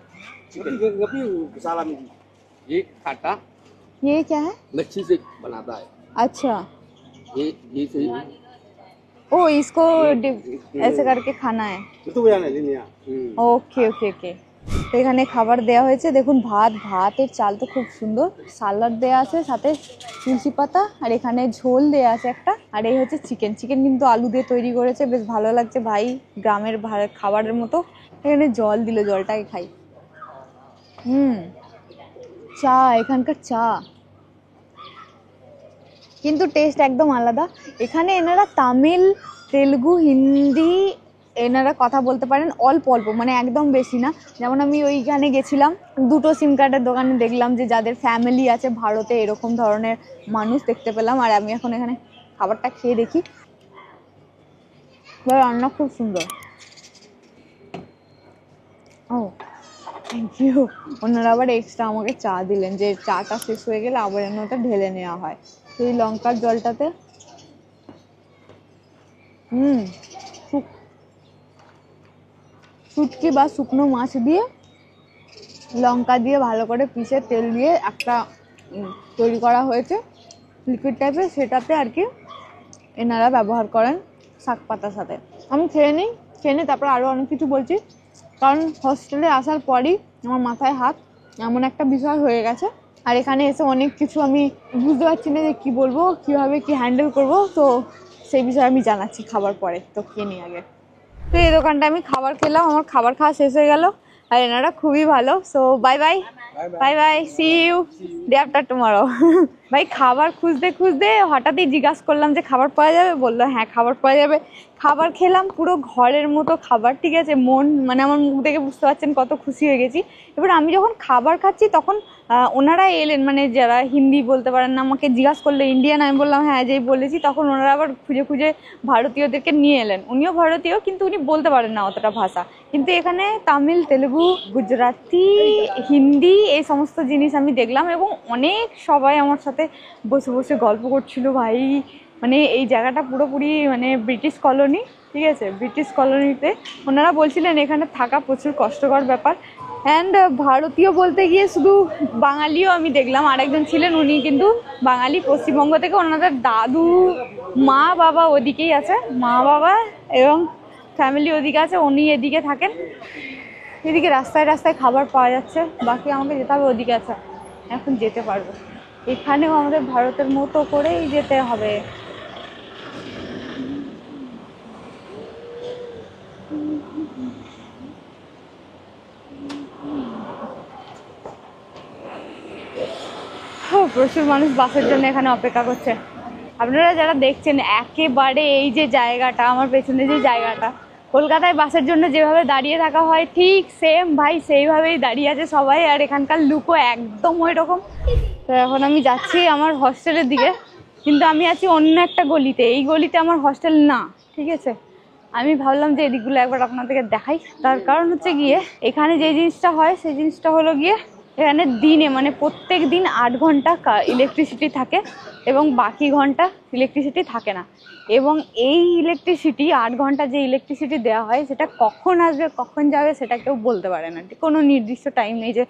ये खाटा ये क्या है? मच्छी से बनाता है। अच्छा, ये से ओ इसको ऐसे करके खाना है। ওকে ওকে ওকে। তো এখানে খাবার দেওয়া হয়েছে, দেখুন ভাতের চাল তো খুব সুন্দর, সালাড দেওয়া আছে সাথে তুলসী পাতা, আর এখানে ঝোল দেওয়া আছে একটা, আর এই হচ্ছে চিকেন কিন্তু আলু দিয়ে তৈরি করেছে, বেশ ভালো লাগছে ভাই, গ্রামের খাবারের মতো। এখানে জল দিল, জলটাকে খাই। চা, এখানকার চা কিন্তু টেস্ট একদম আলাদা। এখানে এনারা তামিল, তেলুগু, হিন্দি এনারা কথা বলতে পারেন অল্প মানে একদম বেশি না। যেমন আমি ওইখানে গেছিলাম, 2টো সিম কার্ডের দোকানে দেখলাম যে যাদের ফ্যামিলি আছে ভারতে, এরকম ধরনের মানুষ দেখতে পেলাম। আর আমি এখন এখানে খাবারটা খেয়ে দেখি, রান্না খুব সুন্দর। ও থ্যাংক ইউ। ওনারা আবার এক্সট্রা আমাকে চা দিলেন, যে চাটা শেষ হয়ে গেলে আবার ওটা ঢেলে নেওয়া হয়। সেই লঙ্কার জলটাতে শুটকি বা শুকনো মাছ দিয়ে লঙ্কা দিয়ে ভালো করে পিষে তেল দিয়ে একটা তৈরি করা হয়েছে লিকুইড টাইপের, সেটাতে আর কি এনারা ব্যবহার করেন শাক পাতার সাথে। আমি খেয়ে নিই তারপর আরও অনেক কিছু বলছি, কারণ হস্টেলে আসার পরই আমার মাথায় হাত এমন একটা বিষয় হয়ে গেছে। আর এখানে এসে অনেক কিছু আমি বুঝতে পারছি না যে কী বলবো, কীভাবে কি হ্যান্ডেল করব, তো সেই বিষয়ে আমি জানাচ্ছি খাবার পরে। তো খেয়ে নিই আগে। তো এই দোকানটা আমি খাবার খেলাম, আমার খাবার খাওয়া শেষ হয়ে গেল, আর এনারা খুবই ভালো। So bye bye, see you day after tomorrow. ভাই খাবার খুঁজতে খুঁজতে হঠাৎই জিজ্ঞাসা করলাম যে খাবার পাওয়া যাবে, বললো হ্যাঁ খাবার পাওয়া যাবে। খাবার খেলাম, পুরো ঘরের মতো খাবার, ঠিক আছে। মন মানে আমার মুখ দেখে বুঝতে পারছেন কত খুশি হয়ে গেছি। এবার আমি যখন খাবার খাচ্ছি তখন ওনারা এলেন, মানে যারা হিন্দি বলতে পারেন না, আমাকে জিজ্ঞাসা করলো ইন্ডিয়ান, আমি বললাম হ্যাঁ যেই বলেছি, তখন ওনারা আবার খুঁজে খুঁজে ভারতীয়দেরকে নিয়ে এলেন। উনিও ভারতীয় কিন্তু উনি বলতে পারেন না অতটা ভাষা, কিন্তু এখানে তামিল, তেলেগু, গুজরাটি, হিন্দি এই সমস্ত জিনিস আমি দেখলাম। এবং অনেক সবাই আমার সাথে বসে বসে গল্প করছিল ভাই। মানে এই জায়গাটা পুরোপুরি মানে ব্রিটিশ কলোনি, ঠিক আছে। ব্রিটিশ কলোনিতে ওনারা বলছিলেন এখানে থাকা প্রচুর কষ্টকর ব্যাপার। অ্যান্ড ভারতীয় বলতে গিয়ে শুধু বাঙালিও আমি দেখলাম, আরেকজন ছিলেন উনি কিন্তু বাঙালি, পশ্চিমবঙ্গ থেকে। ওনাদের দাদু, মা বাবা ওদিকেই আছে, মা বাবা এবং ফ্যামিলি ওদিকে আছে, উনি এদিকে থাকেন। এদিকে রাস্তায় রাস্তায় খাবার পাওয়া যাচ্ছে, বাকি আমাকে যেতে হবে ওদিকে। আছে এখন যেতে পারবো, এখানেও আমাদের ভারতের মতো করেই যেতে হবে। প্রচুর মানুষ বাসের জন্য এখানে অপেক্ষা করছে। আপনারা যারা দেখছেন একেবারে এই যে জায়গাটা, আমার পেছনে যে জায়গাটা, কলকাতায় বাসের জন্য যেভাবে দাঁড়িয়ে থাকা হয় ঠিক সেম ভাই সেইভাবেই দাঁড়িয়ে আছে সবাই। আর এখানকার লুকও একদম ওই রকম। তো এখন আমি যাচ্ছি আমার হস্টেলের দিকে, কিন্তু আমি আছি অন্য একটা গলিতে। এই গলিতে আমার হস্টেল না, ঠিক আছে। আমি ভাবলাম যে এদিকগুলো একবার আপনাদেরকে দেখাই। তার কারণ হচ্ছে গিয়ে এখানে যে জিনিসটা হয় সেই জিনিসটা হলো গিয়ে এখানে দিনে মানে প্রত্যেক দিন 8 ঘন্টা ইলেকট্রিসিটি থাকে এবং বাকি ঘন্টা ইলেকট্রিসিটি থাকে না। এবং এই ইলেকট্রিসিটি 8 ঘন্টা যে ইলেকট্রিসিটি দেওয়া হয় সেটা কখন আসবে কখন যাবে সেটা কেউ বলতে পারে না। কোনো নির্দিষ্ট টাইম নেই যে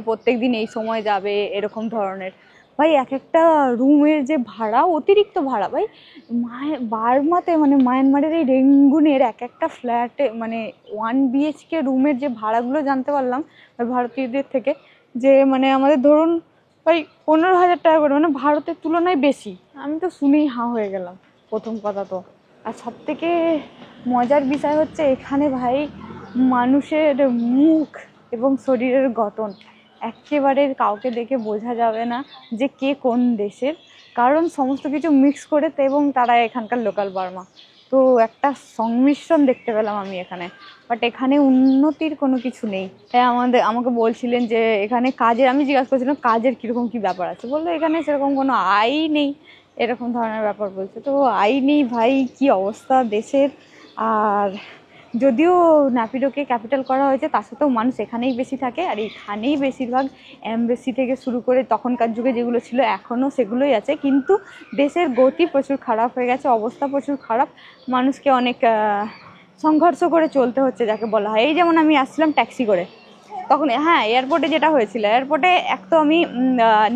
প্রত্যেক দিন এই সময় যাবে এরকম ধরনের। ভাই এক একটা রুমের যে ভাড়া, অতিরিক্ত ভাড়া ভাই। বার্মাতে মানে মায়ানমারের এই রেঙ্গুনের এক একটা ফ্ল্যাটে মানে 1 BHK রুমের যে ভাড়াগুলো জানতে পারলাম ভারতীয়দের থেকে, যে মানে আমাদের ধরুন ভাই 15,000 টাকা করে, মানে ভারতের তুলনায় বেশি। আমি তো শুনেই হাঁ হয়ে গেলাম প্রথম কথা তো। আর সব থেকে মজার বিষয় হচ্ছে এখানে ভাই মানুষের মুখ এবং শরীরের গঠন একেবারে কাউকে দেখে বোঝা যাবে না যে কে কোন দেশের, কারণ সমস্ত কিছু মিক্স করে এবং তারা এখানকার লোকাল বার্মা। তো একটা সংমিশ্রণ দেখতে পেলাম আমি এখানে। বাট এখানে উন্নতির কোনো কিছু নেই। হ্যাঁ আমাকে বলছিলেন যে এখানে কাজের, আমি জিজ্ঞাসা করছিলাম কাজের কীরকম কী ব্যাপার আছে, বললো এখানে সেরকম কোনো আয় নেই, এরকম ধরনের ব্যাপার বলছে। তো আয় নেই ভাই, কি অবস্থা দেশের। আর যদিও ন্যাপিডোকে ক্যাপিটাল করা হয়েছে তার সাথেও মানুষ এখানেই বেশি থাকে। আর এখানেই বেশিরভাগ এমবেসি থেকে শুরু করে তখনকার যুগে যেগুলো ছিল এখনও সেগুলোই আছে। কিন্তু দেশের গতি প্রচুর খারাপ হয়ে গেছে, অবস্থা প্রচুর খারাপ, মানুষকে অনেক সংঘর্ষ করে চলতে হচ্ছে যাকে বলা হয়। এই যেমন আমি আসছিলাম ট্যাক্সি করে, তখন হ্যাঁ এয়ারপোর্টে যেটা হয়েছিল, এয়ারপোর্টে এক তো আমি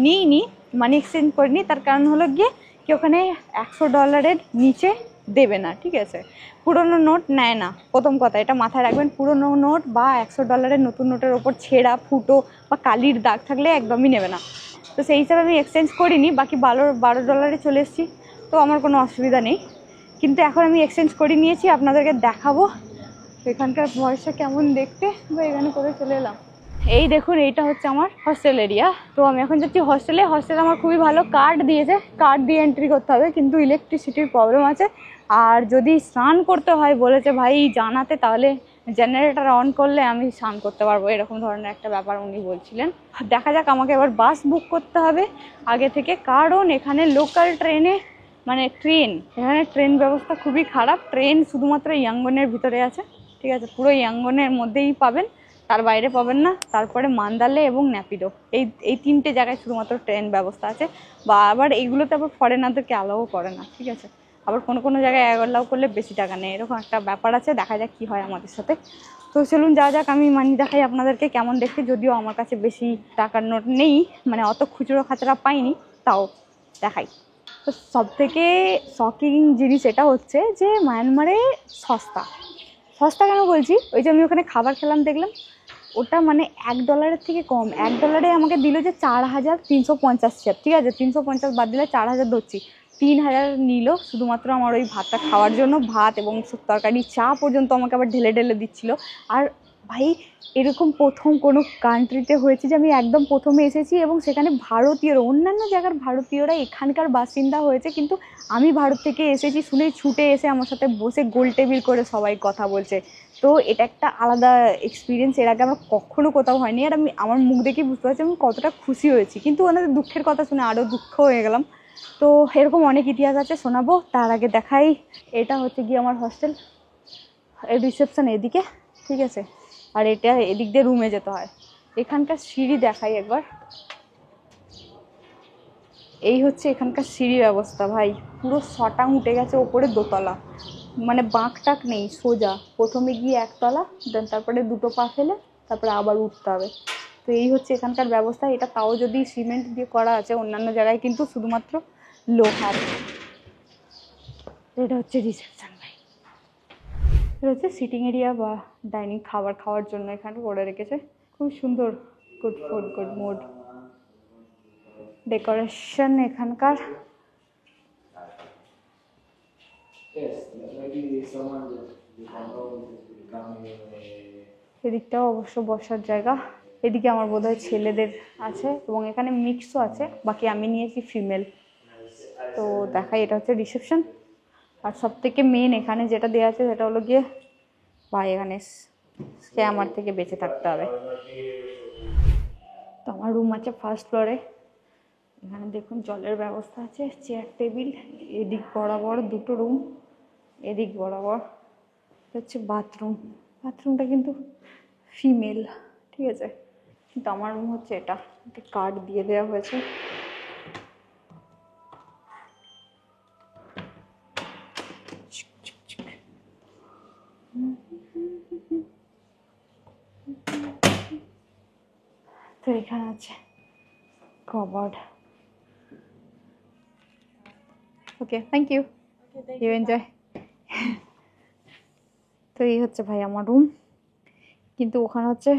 নিইনি, মানি এক্সচেঞ্জ করিনি। তার কারণ হলো গিয়ে কি ওখানে $100 নিচে দেবে না, ঠিক আছে। পুরনো নোট নেয় না, প্রথম কথা এটা মাথায় রাখবেন। পুরনো নোট বা $100 নতুন নোটের ওপর ছেঁড়া ফুটো বা কালির দাগ থাকলে একদমই নেবে না। তো সেই হিসাবে আমি এক্সচেঞ্জ করিনি, বাকি $12 চলে এসেছি, তো আমার কোনো অসুবিধা নেই। কিন্তু এখন আমি এক্সচেঞ্জ করে নিয়েছি, আপনাদেরকে দেখাবো এখানকার পয়সা কেমন দেখতে। বা এখানে করে চলে এলাম। এই দেখুন এইটা হচ্ছে আমার হস্টেল এরিয়া। তো আমি এখন যাচ্ছি হস্টেলে। হস্টেলে আমার খুবই ভালো কার্ড দিয়েছে, কার্ড দিয়ে এন্ট্রি করতে হবে, কিন্তু ইলেকট্রিসিটির প্রবলেম আছে। আর যদি স্নান করতে হয় বলেছে ভাই জানাতে, তাহলে জেনারেটর অন করলে আমি স্নান করতে পারবো, এরকম ধরনের একটা ব্যাপার উনি বলছিলেন। দেখা যাক, আমাকে এবার বাস বুক করতে হবে আগে থেকে, কারণ এখানে লোকাল ট্রেনে মানে এখানে ট্রেন ব্যবস্থা খুবই খারাপ। ট্রেন শুধুমাত্র ইয়াঙ্গনের ভিতরে আছে, ঠিক আছে, পুরো ইয়াঙ্গনের মধ্যেই পাবেন, তার বাইরে পাবেন না। তারপরে মান্দালে এবং ন্যাপিডো, এই 3টে জায়গায় শুধুমাত্র ট্রেন ব্যবস্থা আছে। বা আবার এইগুলোতে আবার ফরেনারদেরকে অ্যালাও করে না, ঠিক আছে। আবার কোনো জায়গায় অ্যালাও করলে বেশি টাকা নেয়, এরকম একটা ব্যাপার আছে। দেখা যাক কী হয় আমাদের সাথে। তো চলুন যাওয়া যাক, আমি মানি দেখাই আপনাদেরকে কেমন দেখতে। যদিও আমার কাছে বেশি টাকার নোট নেই, মানে অত খুচরো খাচরা পাইনি, তাও দেখাই। তো সবথেকে শকিং জিনিস এটা হচ্ছে যে মায়ানমারে সস্তা কেন বলছি, ওই যে আমি ওখানে খাবার খেলাম দেখলাম, ওটা মানে $1 থেকে কম। $1 আমাকে দিল যে 4,350, ঠিক আছে, 350 বাদ দিলে 4,000 ধরছি, 3,000 নিল শুধুমাত্র আমার ওই ভাতটা খাওয়ার জন্য। ভাত এবং তরকারি, চা পর্যন্ত আমাকে আবার ঢেলে দিচ্ছিল। আর ভাই এরকম প্রথম কোনো কান্ট্রিতে হয়েছে যে আমি একদম প্রথমে এসেছি এবং সেখানে ভারতীয়রা, অন্যান্য জায়গার ভারতীয়রা এখানকার বাসিন্দা হয়েছে, কিন্তু আমি ভারত থেকে এসেছি শুনেই ছুটে এসে আমার সাথে বসে গোল টেবিল করে সবাই কথা বলছে। তো এটা একটা আলাদা এক্সপিরিয়েন্স, এর আগে আমার কখনো কোথাও হয়নি। আর আমি আমার মুখ দেখে বুঝতে পারছি আমি কতটা খুশি হয়েছি, কিন্তু ওনাদের দুঃখের কথা শুনে আরও দুঃখ হয়ে গেলাম। তো এরকম অনেক ইতিহাস আছে, শোনাবো। তার আগে দেখাই, এটা হচ্ছে গিয়ে আমার হস্টেল, রিসেপশন এদিকে, ঠিক আছে, আর এটা এদিক দিয়ে রুমে যেতে হয়। এখানকার সিঁড়ি দেখাই একবার, এই হচ্ছে এখানকার সিঁড়ি ব্যবস্থা। ভাই পুরো শটাং উঠে গেছে ওপরে, দোতলা, মানে বাঁক টাক নেই, সোজা প্রথমে গিয়ে একতলা, দেন তারপরে দুটো পা ফেলে তারপরে আবার উঠতে হবে। তো এই হচ্ছে এখানকার ব্যবস্থা। এটা তাও যদি সিমেন্ট দিয়ে করা আছে, অন্যান্য জায়গায় কিন্তু শুধুমাত্র লোহার। এটা হচ্ছে রিসেপশন। ভাই এটা হচ্ছে সিটিং এরিয়া বা ডাইনিং, খাবার খাওয়ার জন্য এখানে করে রেখেছে। খুব সুন্দর, good food, good mood, decoration এখানকার। এদিকটাও অবশ্য বসার জায়গা। এদিকে আমার বোধহয় ছেলেদের আছে এবং এখানে মিক্সও আছে, বাকি আমি নিয়েছি ফিমেল। তো দেখাই, এটা হচ্ছে রিসেপশন। আর সব থেকে মেন এখানে যেটা দেওয়া আছে সেটা হলো গিয়ে, ভাই এখানে স্ক্যামার থেকে বেঁচে থাকতে হবে। তো আমার রুম আছে ফার্স্ট ফ্লোরে। এখানে দেখুন জলের ব্যবস্থা আছে, চেয়ার টেবিল, এদিক বরাবর দুটো রুম, এদিক বরাবর হচ্ছে বাথরুম। বাথরুমটা কিন্তু ফিমেল, ঠিক আছে, কিন্তু আমার রুম হচ্ছে এটা, একটা কার্ড দিয়ে দেওয়া হয়েছে। তো এখানে আছে cupboard. Okay, thank you, you enjoy. তো এই হচ্ছে ভাই আমার রুম, কিন্তু ওখানে হচ্ছে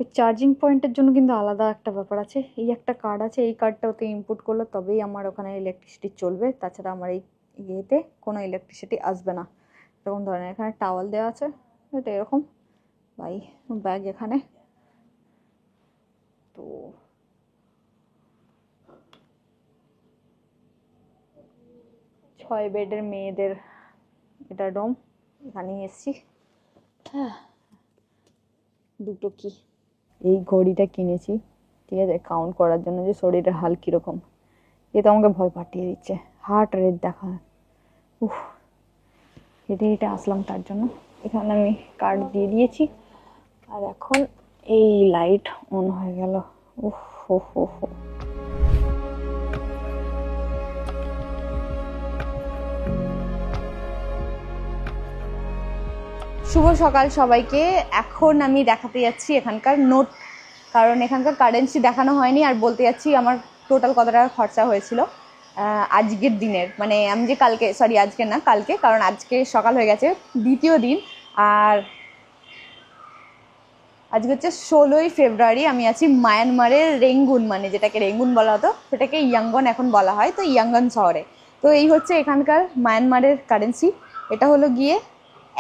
ওই চার্জিং পয়েন্টের জন্য কিন্তু আলাদা একটা ব্যাপার আছে। এই একটা কার্ড আছে, এই কার্ডটা ওতে ইনপুট করলে তবেই আমার ওখানে ইলেকট্রিসিটি চলবে, তাছাড়া আমার এই ইয়েতে কোনো ইলেকট্রিসিটি আসবে না। এরকম ধরনের এখানে টাওয়াল দেওয়া আছে, এটা এরকম। ভাই ব্যাগ এখানে। তো 6 বেডের মেয়েদের এটা ডোম, এখানে এসছি। হ্যাঁ, দুটো কি, এই ঘড়িটা কিনেছি, ঠিক আছে, কাউন্ট করার জন্য যে শরীরের হাল কীরকম। এ তো আমাকে ভয় পাঠিয়ে দিচ্ছে, হার্ট রেট দেখা। উফ, হেঁটে হেঁটে আসলাম তার জন্য। এখানে আমি কার্ড দিয়ে দিয়েছি, আর এখন এই লাইট অন হয়ে গেল। উফ হো হো হো। শুভ সকাল সবাইকে। এখন আমি দেখাতে যাচ্ছি এখানকার নোট, কারণ এখানকার কারেন্সি দেখানো হয়নি। আর বলতে যাচ্ছি আমার টোটাল কত টাকা খরচা হয়েছিল আজকের দিনের, মানে আমি যে কালকে, সরি আজকে না কালকে, কারণ আজকে সকাল হয়ে গেছে, দ্বিতীয় দিন। আর আজকে হচ্ছে 16ই ফেব্রুয়ারি। আমি আছি মায়ানমারের রেঙ্গুন, মানে যেটাকে রেঙ্গুন বলা হতো সেটাকে ইয়াঙ্গন এখন বলা হয়, তো ইয়াঙ্গন শহরে। তো এই হচ্ছে এখানকার মায়ানমারের কারেন্সি। এটা হলো গিয়ে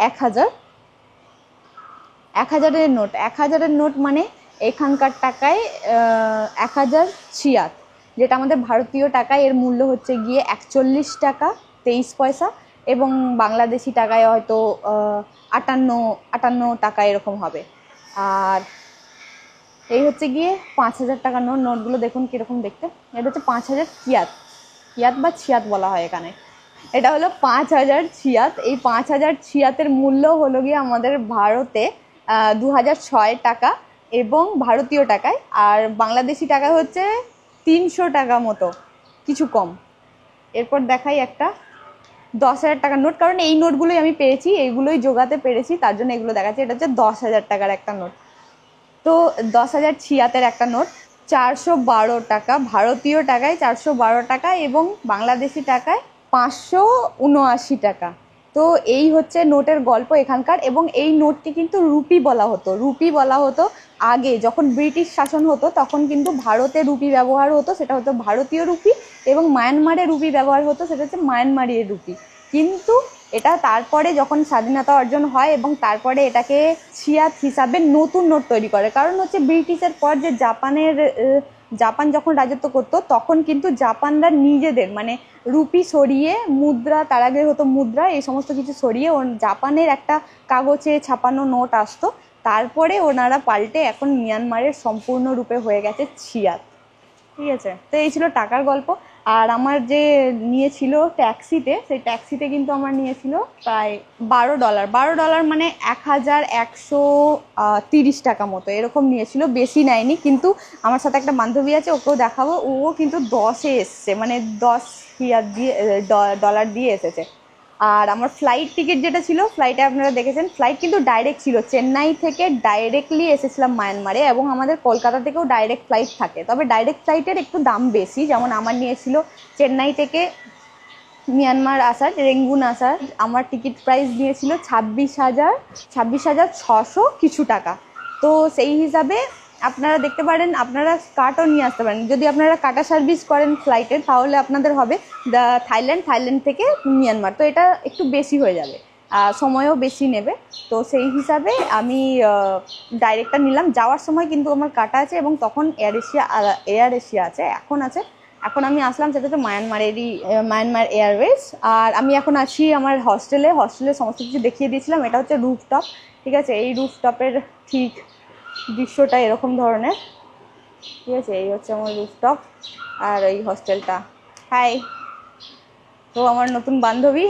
1000-এর নোট। 1000-এর নোট মানে এখানকার টাকায় 1000 ছিয়াত, যেটা আমাদের ভারতীয় টাকায় এর মূল্য হচ্ছে গিয়ে 41 টাকা 23 পয়সা, এবং বাংলাদেশি টাকায় হয়তো 58 টাকা এরকম হবে। আর এই হচ্ছে গিয়ে 5000 টাকার নোট। নোটগুলো দেখুন কীরকম দেখতে। এটা হচ্ছে 5000 কিয়াত, কিয়াত বা ছিয়াত বলা হয় এখানে। এটা হলো 5000 ছিয়াত। এই 5000 ছিয়াতের মূল্য হলো গিয়ে আমাদের ভারতে 2006 টাকা এবং ভারতীয় টাকায়, আর বাংলাদেশি টাকা হচ্ছে 300 টাকা মতো, কিছু কম। এরপর দেখাই একটা 10,000 টাকার নোট, কারণ এই নোটগুলোই আমি পেয়েছি, এইগুলোই জোগাতে পেরেছি, তার জন্য এগুলো দেখাচ্ছি। এটা হচ্ছে 10,000 টাকার একটা নোট। তো 10,000 ছিয়াতের একটা নোট 412 টাকা, ভারতীয় টাকায় 412 টাকা এবং বাংলাদেশি টাকায় 579 টাকা। তো এই হচ্ছে নোটের গল্প এখানকার। এবং এই নোটটি কিন্তু রুপি বলা হতো, রুপি বলা হতো আগে, যখন ব্রিটিশ শাসন হতো তখন কিন্তু ভারতে রুপি ব্যবহার হতো, সেটা হতো ভারতীয় রুপি, এবং মায়ানমারে রুপি ব্যবহার হতো, সেটা হচ্ছে মায়ানমারি রুপি। কিন্তু এটা তারপরে যখন স্বাধীনতা অর্জন হয় এবং তারপরে এটাকে ছিয়াত হিসাবে নতুন নোট তৈরি করে। কারণ হচ্ছে ব্রিটিশের পর যে জাপান যখন রাজত্ব করতো তখন কিন্তু জাপানরা নিজেদের মানে রুপি সরিয়ে মুদ্রা, তার আগে হতো মুদ্রা, এই সমস্ত কিছু সরিয়ে জাপানের একটা কাগজে ছাপানো নোট আসতো, তারপরে ওনারা পাল্টে এখন মিয়ানমারের সম্পূর্ণরূপে হয়ে গেছে ছিয়াত। ঠিক আছে, তো এই ছিল টাকার গল্প। আর আমার যে নিয়েছিল ট্যাক্সিতে, সেই ট্যাক্সিতে কিন্তু আমার নিয়েছিল প্রায় $12 মানে 1130 টাকা মতো এরকম নিয়েছিল, বেশি নেয়নি। কিন্তু আমার সাথে একটা বান্ধবী আছে, ওকেও দেখাবো, ও কিন্তু 10-এ এসছে, মানে $10 দিয়ে এসেছে। আর আমার ফ্লাইট টিকিট যেটা ছিল, ফ্লাইটে আপনারা দেখেছেন ফ্লাইট কিন্তু ডাইরেক্ট ছিল, চেন্নাই থেকে ডাইরেক্টলি এসেছিলাম মায়ানমারে, এবং আমাদের কলকাতা থেকেও ডাইরেক্ট ফ্লাইট থাকে, তবে ডাইরেক্ট ফ্লাইটের একটু দাম বেশি। যেমন আমার নিয়েছিল চেন্নাই থেকে মিয়ানমার আসার, রেঙ্গুন আসার, আমার টিকিট প্রাইস নিয়েছিল 26,600 কিছু টাকা। তো সেই হিসাবে আপনারা দেখতে পারেন, আপনারা কার্টও নিয়ে আসতে পারেন। যদি আপনারা কাটা সার্ভিস করেন ফ্লাইটের, তাহলে আপনাদের হবে থাইল্যান্ড থেকে মিয়ানমার, তো এটা একটু বেশি হয়ে যাবে, সময়ও বেশি নেবে। তো সেই হিসাবে আমি ডাইরেক্টটা নিলাম। যাওয়ার সময় কিন্তু আমার কাটা আছে, এবং তখন এয়ার এশিয়া আছে, এখন আমি আসলাম সেটা তো মায়ানমার এয়ারওয়েজ। আর আমি এখন আছি আমার হস্টেলে সমস্ত কিছু দেখিয়ে দিয়েছিলাম। এটা হচ্ছে রুফটপ, ঠিক আছে, এই রুফটপের ঠিক দৃশ্যটা এরকম ধরনের, ঠিক আছে, এই হচ্ছে আমার রুফটপ আর এই হস্টেলটা। হাই, তো আমার নতুন বান্ধবী,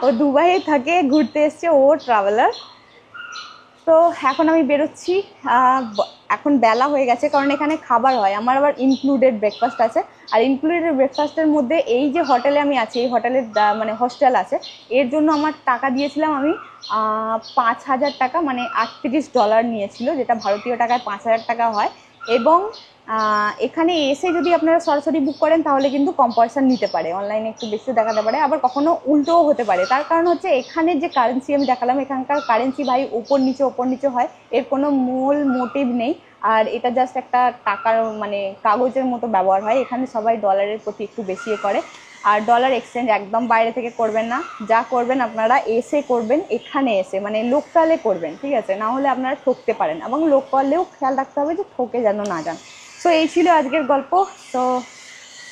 ও দুবাইয়ে থাকে, ঘুরতে এসছে, ও ট্রাভেলার। তো এখন আমি বেরোচ্ছি, এখন বেলা হয়ে গেছে, কারণ এখানে খাবার হয়, আমার আবার ইনক্লুডেড ব্রেকফাস্ট আছে। আর ইনক্লুডেড ব্রেকফাস্টের মধ্যে এই যে হোটেলে আমি আছি, এই হোটেলের মানে হোস্টেল আছে, এর জন্য আমার টাকা দিয়েছিলাম আমি 5,000 টাকা, মানে $38 নিয়েছিল, যেটা ভারতীয় টাকায় 5,000 টাকা হয়। এবং এখানে এসে যদি আপনারা সরাসরি বুক করেন তাহলে কিন্তু কম পয়সা নিতে পারে, অনলাইনে একটু বেশি দেখাতে পারে, আবার কখনো উল্টোও হতে পারে। তার কারণ হচ্ছে এখানে যে কারেন্সি আমি দেখালাম, এখানকার কারেন্সি ভাই ওপর নিচে হয়, এর কোনো মূল মোটিভ নেই। আর এটা জাস্ট একটা টাকার মানে কাগজের মতো ব্যবহার হয়। এখানে সবাই ডলারের প্রতি একটু বেশি করে। আর ডলার এক্সচেঞ্জ একদম বাইরে থেকে করবেন না, যা করবেন আপনারা এসে করবেন, এখানে এসে মানে লোকালে করবেন, ঠিক আছে, না হলে আপনারা ঠকতে পারেন, এবং লোকালেও খেয়াল রাখতে হবে যে ঠকে যেন না যান। সো এই ছিল আজকের গল্প। তো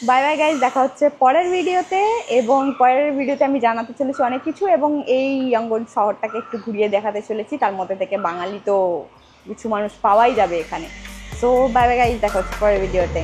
বাই বাই গাইজ, দেখা হচ্ছে পরের ভিডিওতে। এবং পরের ভিডিওতে আমি জানাতে চলেছি অনেক কিছু, এবং এই ইয়াঙ্গন শহরটাকে একটু ঘুরিয়ে দেখাতে চলেছি, তার মধ্যে থেকে বাঙালি তো কিছু মানুষ পাওয়াই যাবে এখানে। সো বাই বাই গাইজ, দেখা হচ্ছে পরের ভিডিওতে।